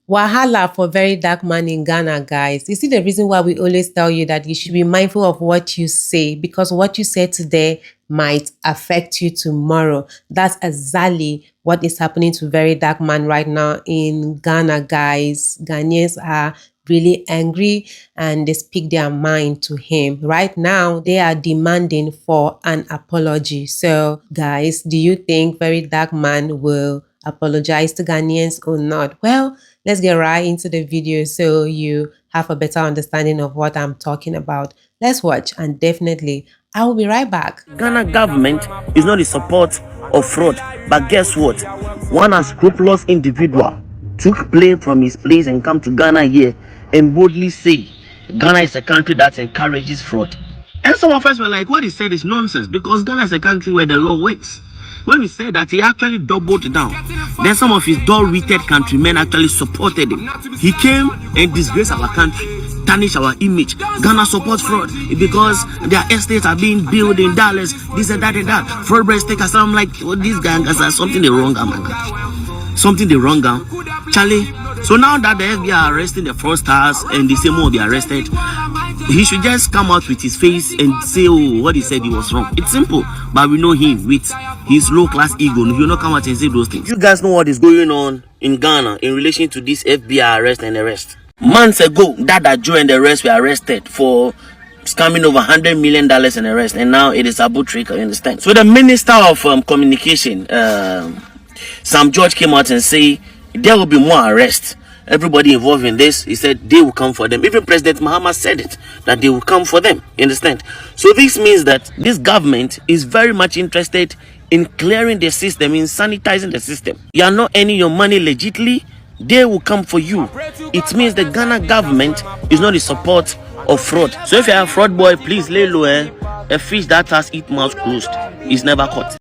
Wahala for very dark man in Ghana, guys. You see the reason why we always tell you that you should be mindful of what you say, because what you say today might affect you tomorrow. That's exactly what is happening to very dark man right now in Ghana, guys. Ghanaians are really angry and they speak their mind to him. Right now, they are demanding for an apology. So, guys, do you think very dark man will apologize to Ghanaians or not? Well, let's get right into the video so you have a better understanding of what I'm talking about. Let's watch, and definitely I will be right back. Ghana government is not the support of fraud, but guess what? One unscrupulous individual took blame from his place and come to Ghana here and boldly say Ghana is a country that encourages fraud. And some of us were like, what he said is nonsense, because Ghana is a country where the law works. When he said that, he actually doubled down. Then some of his dull-witted countrymen actually supported him. He came and disgraced our country, tarnish our image. Ghana supports fraud because their estates are being built in dollars, this and that and that. Fraud breast takers. I'm like, oh, this guy has something they wrong, man. Something they wrong, Charlie. So now that the FBI are arresting the fraudsters and they say more they arrested, he should just come out with his face and say, oh, what he said he was wrong. It's simple, but we know him with his low-class ego. He will not come out and say those things. You guys know what is going on in Ghana in relation to this FBI arrest and arrest. Months ago, Dada Joe and the rest were arrested for scamming over $100 million in arrest, and now it is Abu Trick, you understand? So the Minister of Communication, Sam George, came out and say there will be more arrests. Everybody involved in this, he said they will come for them. Even President Mahama said it, that they will come for them, you understand? So this means that this government is very much interested in clearing the system, in sanitizing the system. You are not earning your money legitimately, they will come for you. It means the Ghana government is not the support of fraud. So if you are a fraud boy, please lay low. A fish that has its mouth closed is never caught.